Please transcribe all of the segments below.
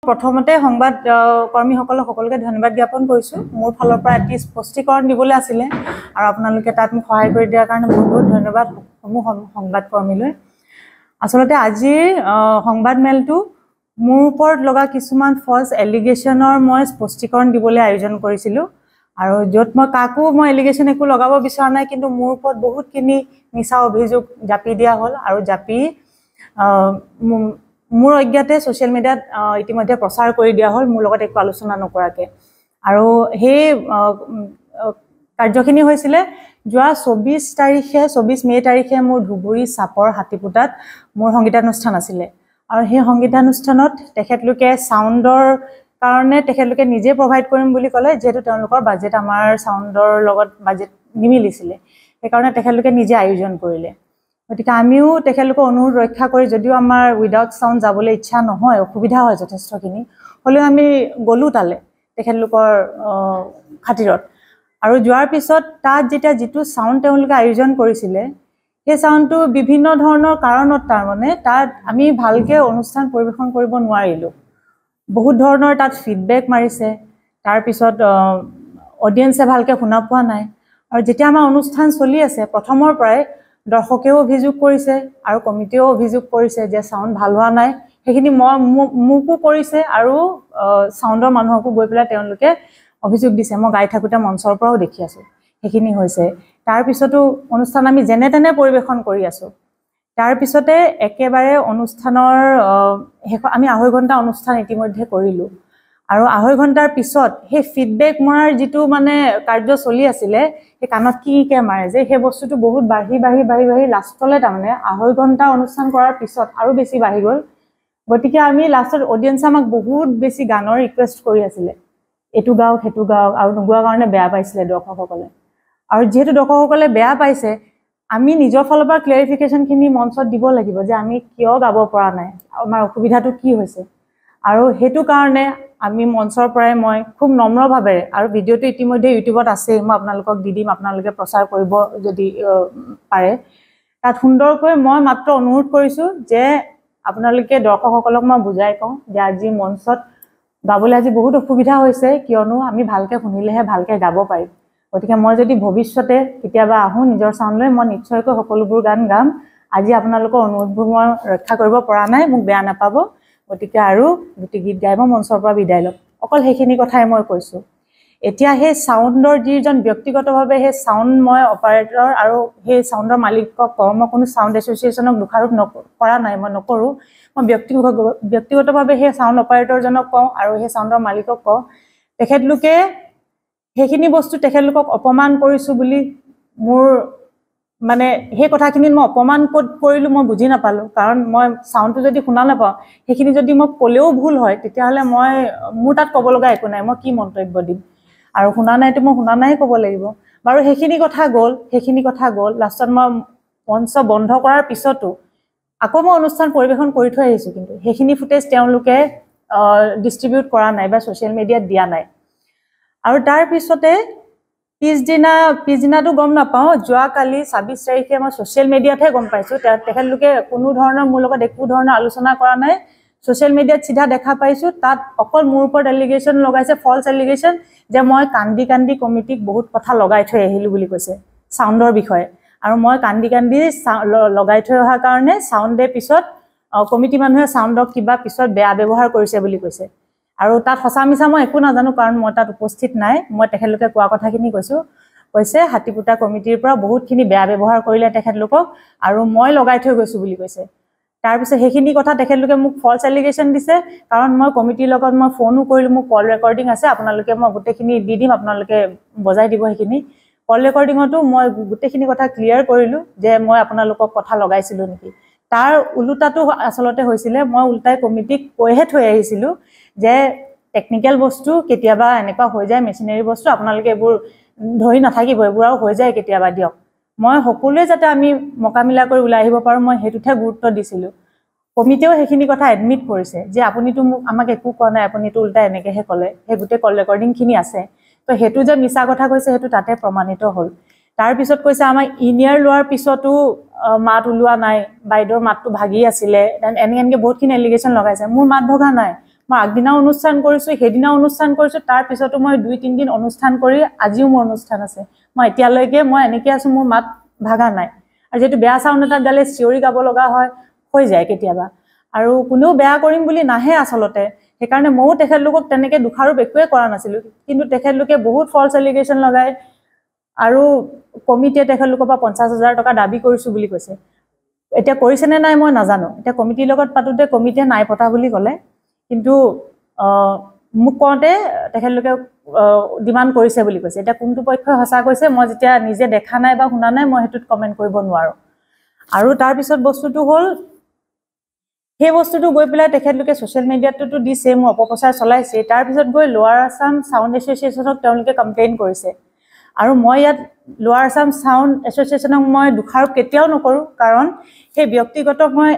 প্ৰথমতে সংবাদ কৰ্মীসকলক সকলোকে ধন্যবাদ জ্ঞাপন কৰিছোঁ। মোৰ ফালৰ পৰা এটি স্পষ্টীকৰণ দিবলৈ আছিলে আৰু আপোনালোকে তাত মোক সহায় কৰি দিয়াৰ কাৰণে বহুত বহুত ধন্যবাদ সমূহ সংবাদ কৰ্মীলৈ। আচলতে আজিৰ সংবাদ মেলটো মোৰ ওপৰত লগা কিছুমান ফলছ এলিগেশ্যনৰ মই স্পষ্টীকৰণ দিবলৈ আয়োজন কৰিছিলোঁ আৰু য'ত মই কাকো মই এলিগেশ্যন একো লগাব বিচৰা নাই, কিন্তু মোৰ ওপৰত বহুতখিনি মিছা অভিযোগ জাপি দিয়া হ'ল আৰু জাপি মোৰ অজ্ঞাতে ছ'চিয়েল মিডিয়াত ইতিমধ্যে প্ৰচাৰ কৰি দিয়া হ'ল মোৰ লগত একো আলোচনা নকৰাকৈ। আৰু সেই কাৰ্যখিনি হৈছিলে যোৱা 24 মে' তাৰিখে মোৰ ধুবুৰী চাপৰ হাতীপুতাত মোৰ সংগীতানুষ্ঠান আছিলে আৰু সেই সংগীতানুষ্ঠানত তেখেতলোকে ছাউণ্ডৰ কাৰণে তেখেতলোকে নিজে প্ৰভাইড কৰিম বুলি ক'লে, যিহেতু তেওঁলোকৰ বাজেট আমাৰ ছাউণ্ডৰ লগত বাজেট নিমিলিছিলে, সেইকাৰণে তেখেতলোকে নিজে আয়োজন কৰিলে। গতিকে আমিও তেখেতলোকৰ অনুৰোধ ৰক্ষা কৰি, যদিও আমাৰ উইদাউট ছাউণ্ড যাবলৈ ইচ্ছা নহয়, অসুবিধা হয় যথেষ্টখিনি, হ'লেও আমি গ'লোঁ তালৈ তেখেতলোকৰ খাতিৰত। আৰু যোৱাৰ পিছত তাত যেতিয়া যিটো ছাউণ্ড তেওঁলোকে আয়োজন কৰিছিলে, সেই ছাউণ্ডটো বিভিন্ন ধৰণৰ কাৰণত তাৰমানে তাত আমি ভালকৈ অনুষ্ঠান পৰিৱেশন কৰিব নোৱাৰিলোঁ। বহুত ধৰণৰ তাত ফিডবেক মাৰিছে, তাৰপিছত অডিয়েঞ্চে ভালকৈ শুনা পোৱা নাই। আৰু যেতিয়া আমাৰ অনুষ্ঠান চলি আছে প্ৰথমৰ পৰাই দৰ্শকেও অভিযোগ কৰিছে আৰু কমিটিয়েও অভিযোগ কৰিছে যে ছাউণ্ড ভাল হোৱা নাই। সেইখিনি মোকো কৰিছে আৰু ছাউণ্ডৰ মানুহকো গৈ পেলাই তেওঁলোকে অভিযোগ দিছে। মই গাই থাকোঁতে মঞ্চৰ পৰাও দেখি আছোঁ সেইখিনি হৈছে। তাৰপিছতো অনুষ্ঠান আমি যেনে তেনে পৰিৱেশন কৰি আছোঁ। তাৰপিছতে একেবাৰে অনুষ্ঠানৰ আমি 2.5 ঘণ্টা অনুষ্ঠান ইতিমধ্যে কৰিলোঁ আৰু 2.5 ঘণ্টাৰ পিছত সেই ফিডবেক মৰাৰ যিটো মানে কাৰ্য চলি আছিলে, সেই কাণত কিকৈ মাৰে যে সেই বস্তুটো বহুত বাঢ়ি লাষ্টলৈ তাৰমানে 2.5 ঘণ্টা অনুষ্ঠান কৰাৰ পিছত আৰু বেছি বাঢ়ি গ'ল। গতিকে আমি লাষ্টত অডিয়েঞ্চে আমাক বহুত বেছি গানৰ ৰিকুৱেষ্ট কৰি আছিলে, এইটো গাওক সেইটো গাওক, আৰু নোগোৱাৰ কাৰণে বেয়া পাইছিলে দৰ্শকসকলে। আৰু যিহেতু দৰ্শকসকলে বেয়া পাইছে, আমি নিজৰ ফালৰ পৰা ক্লেৰিফিকেশ্যনখিনি মঞ্চত দিব লাগিব যে আমি কিয় গাব পৰা নাই, আমাৰ অসুবিধাটো কি হৈছে। আৰু সেইটো কাৰণে আমি মঞ্চৰ পৰাই মই খুব নম্ৰভাৱেৰে, আৰু ভিডিঅ'টো ইতিমধ্যে ইউটিউবত আছেই, মই আপোনালোকক দি দিম, আপোনালোকে প্ৰচাৰ কৰিব যদি পাৰে। তাত সুন্দৰকৈ মই মাত্ৰ অনুৰোধ কৰিছোঁ যে আপোনালোকে দৰ্শকসকলক মই বুজাই কওঁ যে আজি মঞ্চত গাবলৈ আজি বহুত অসুবিধা হৈছে, কিয়নো আমি ভালকৈ শুনিলেহে ভালকৈ গাব পাৰিম। গতিকে মই যদি ভৱিষ্যতে কেতিয়াবা আহোঁ নিজৰ চাউণ্ড লৈ, মই নিশ্চয়কৈ সকলোবোৰ গান গাম। আজি আপোনালোকৰ অনুৰোধবোৰ মই ৰক্ষা কৰিব পৰা নাই, মোক বেয়া নাপাব। গতিকে আৰু গোটেই গীত গাই মই মঞ্চৰ পৰা বিদায় ল'ম। অকল সেইখিনি কথাই মই কৈছোঁ। এতিয়া সেই ছাউণ্ডৰ যিজন ব্যক্তিগতভাৱে সেই ছাউণ্ড মই অপাৰেটৰ আৰু সেই ছাউণ্ডৰ মালিকক কওঁ, মই কোনো ছাউণ্ড এছ'চিয়েশ্যনক দোষাৰোপ কৰা নাই, মই নকৰোঁ। মই ব্যক্তিগতভাৱে সেই ছাউণ্ড অপাৰেটৰজনক কওঁ আৰু সেই ছাউণ্ডৰ মালিকক কওঁ, তেখেতলোকে সেইখিনি বস্তু তেখেতলোকক অপমান কৰিছোঁ বুলি মোৰ মানে সেই কথাখিনিত মই অপমান ক'ত কৰিলোঁ মই বুজি নাপালোঁ। কাৰণ মই ছাউণ্ডটো যদি শুনা নাপাওঁ, সেইখিনি যদি মই ক'লেও ভুল হয়, তেতিয়াহ'লে মোৰ তাত ক'ব লগা একো নাই, মই কি মন্তব্য দিম। আৰু শুনা নাইতো মই শুনা নাই ক'ব লাগিব। বাৰু সেইখিনি কথা গ'ল। লাষ্টত মই মঞ্চ বন্ধ কৰাৰ পিছতো আকৌ মই অনুষ্ঠান পৰিৱেশন কৰি থৈ আহিছোঁ, কিন্তু সেইখিনি ফুটেজ তেওঁলোকে ডিষ্ট্ৰিবিউট কৰা নাই বা ছ'চিয়েল মিডিয়াত দিয়া নাই। আৰু তাৰপিছতে পিছদিনাটো গম নাপাওঁ, যোৱাকালি 26 তাৰিখে মই ছ'চিয়েল মিডিয়াতহে গম পাইছোঁ। তেখেতলোকে কোনো ধৰণৰ মোৰ লগত একো ধৰণৰ আলোচনা কৰা নাই। ছ'চিয়েল মিডিয়াত চিধা দেখা পাইছোঁ, তাত অকল মোৰ ওপৰত এলিগেশ্যন লগাইছে, ফল্ছ এলিগেশ্যন, যে মই কান্দি কমিটিক বহুত কথা লগাই থৈ আহিলোঁ বুলি কৈছে ছাউণ্ডৰ বিষয়ে। আৰু মই কান্দি লগাই থৈ অহাৰ কাৰণে ছাউণ্ডে পিছত কমিটি মানুহে ছাউণ্ডক কিবা পিছত বেয়া ব্যৱহাৰ কৰিছে বুলি কৈছে। আৰু তাত সঁচা মিছা মই একো নাজানো, কাৰণ মই তাত উপস্থিত নাই। মই তেখেতলোকে কোৱা কথাখিনি কৈছে হাতীপুতা কমিটিৰ পৰা বহুতখিনি বেয়া ব্যৱহাৰ কৰিলে তেখেতলোকক, আৰু মই লগাই থৈ গৈছোঁ বুলি কৈছে। তাৰপিছত সেইখিনি কথা তেখেতলোকে মোক ফল্ছ এলিগেশ্যন দিছে, কাৰণ মই কমিটিৰ লগত মই ফোনো কৰিলোঁ, মোৰ কল ৰেকৰ্ডিং আছে, আপোনালোকে মই গোটেইখিনি দি দিম, আপোনালোকে বজাই দিব সেইখিনি। কল ৰেকৰ্ডিঙতো মই গোটেইখিনি কথা ক্লিয়াৰ কৰিলোঁ যে মই আপোনালোকক কথা লগাইছিলোঁ নেকি। তাৰ ওলোটাটো আচলতে হৈছিলে, মই ওলোটাই কমিটিক কৈহে থৈ আহিছিলোঁ যে টেকনিকেল বস্তু কেতিয়াবা এনেকুৱা হৈ যায়, মেচিনেৰী বস্তু, আপোনালোকে এইবোৰ ধৰি নাথাকিব, এইবোৰ আৰু হৈ যায় কেতিয়াবা, দিয়ক। মই সকলোৱে যাতে আমি মোকামিলা কৰি ওলাই আহিব পাৰোঁ, মই সেইটোতহে গুৰুত্ব দিছিলোঁ। কমিটিয়েও সেইখিনি কথা এডমিট কৰিছে যে আপুনিতো আমাক একো কোৱা নাই, আপুনিতো ওলোটাই এনেকৈহে ক'লে, সেই গোটেই কল ৰেকৰ্ডিংখিনি আছে। তো সেইটো যে মিছা কথা কৈছে সেইটো তাতে প্ৰমাণিত হ'ল। তাৰপিছত কৈছে আমাক ইনিয়াৰ লোৱাৰ পিছতো মাত ওলোৱা নাই, বাইদেউৰ মাতটো ভাগি আছিলে, এনেকৈ বহুতখিনি এলিগেশ্যন লগাইছে। মোৰ মাত ভগা নাই, মই আগদিনা অনুষ্ঠান কৰিছোঁ, সেইদিনা অনুষ্ঠান কৰিছোঁ, তাৰ পিছতো মই 2-3 দিন অনুষ্ঠান কৰি আজিও মোৰ অনুষ্ঠান আছে। মই এতিয়ালৈকে মই এনেকৈ আছোঁ, মোৰ মাত ভাগা নাই। আৰু যিহেতু বেয়া চাউণ্ড এটা গালে চিঞৰি গাব লগা হয়, হৈ যায় কেতিয়াবা। আৰু কোনেও বেয়া কৰিম বুলি নাহে আচলতে। সেইকাৰণে ময়ো তেখেতলোকক তেনেকৈ দোষাৰোপ একোৱে কৰা নাছিলোঁ। কিন্তু তেখেতলোকে বহুত ফল্ছ এলিগেশ্যন লগায় আৰু কমিটিয়ে তেখেতলোকৰ পৰা 50,000 টকা দাবী কৰিছোঁ বুলি কৈছে। এতিয়া কৰিছেনে নাই মই নাজানো। এতিয়া কমিটিৰ লগত পাতোঁতে কমিটিয়ে নাই পতা বুলি ক'লে। কিন্তু মোক কওঁতে তেখেতলোকে ডিমাণ্ড কৰিছে বুলি কৈছে। এতিয়া কোনটো পক্ষই সঁচা কৈছে মই যেতিয়া নিজে দেখা নাই বা শুনা নাই, মই সেইটোত কমেণ্ট কৰিব নোৱাৰোঁ। আৰু তাৰপিছত বস্তুটো হ'ল, সেই বস্তুটো গৈ পেলাই তেখেতলোকে ছ'চিয়েল মিডিয়াটোতো দিছে, মোৰ অপপ্ৰচাৰ চলাইছে। তাৰপিছত গৈ লোৱাৰ আছাম ছাউণ্ড এছ'চিয়েশ্যনক তেওঁলোকে কমপ্লেইন কৰিছে। আৰু মই ইয়াত লোৱাৰ আছাম ছাউণ্ড এছ'চিয়েশ্যনক মই দোষাৰোপ কেতিয়াও নকৰোঁ, কাৰণ সেই ব্যক্তিগত মই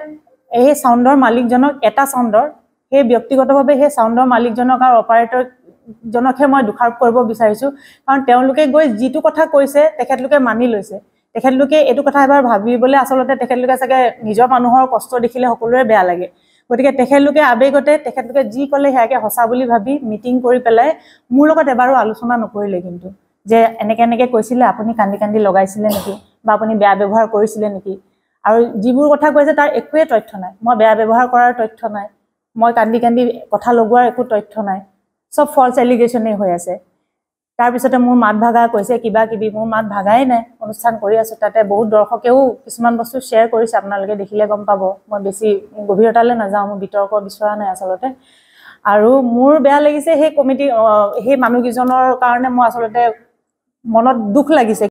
এই ছাউণ্ডৰ মালিকজনক, এটা ছাউণ্ডৰ সেই ব্যক্তিগতভাৱে সেই ছাউণ্ডৰ মালিকজনক আৰু অপাৰেটৰজনকহে মই দোষাৰোপ কৰিব বিচাৰিছোঁ। কাৰণ তেওঁলোকে গৈ যিটো কথা কৈছে তেখেতলোকে মানি লৈছে। তেখেতলোকে এইটো কথা এবাৰ ভাবিবলৈ আচলতে তেখেতলোকে চাগে নিজৰ মানুহৰ কষ্ট দেখিলে সকলোৰে বেয়া লাগে। গতিকে তেখেতলোকে আৱেগতে তেখেতলোকে যি ক'লে সেয়াকে সঁচা বুলি ভাবি মিটিং কৰি পেলাই মোৰ লগত এবাৰো আলোচনা নকৰিলে। কিন্তু যে এনেকৈ কৈছিলে, আপুনি কান্দি কান্দি লগাইছিলে নেকি, বা আপুনি বেয়া ব্যৱহাৰ কৰিছিলে নেকি। আৰু যিবোৰ কথা কৈছে তাৰ একোৱে তথ্য নাই। মই বেয়া ব্যৱহাৰ কৰাৰ তথ্য নাই, মই কান্দি কান্দি কথা লগোৱাৰ একো তথ্য নাই। চব ফল্ছ এলিগেশ্যনেই হৈ আছে। তাৰপিছতে মোৰ মাত ভাগা কৈছে, কিবা কিবি। মোৰ মাত ভাগাই নাই, অনুষ্ঠান কৰি আছোঁ। তাতে বহুত দৰ্শকেও কিছুমান বস্তু শ্বেয়াৰ কৰিছে, আপোনালোকে দেখিলে গম পাব। মই বেছি গভীৰতালৈ নাযাওঁ, মোৰ বিতৰ্ক বিচৰা নাই আচলতে। আৰু মোৰ বেয়া লাগিছে সেই কমিটি, সেই মানুহকেইজনৰ কাৰণে মোৰ আচলতে মনত দুখ লাগিছে।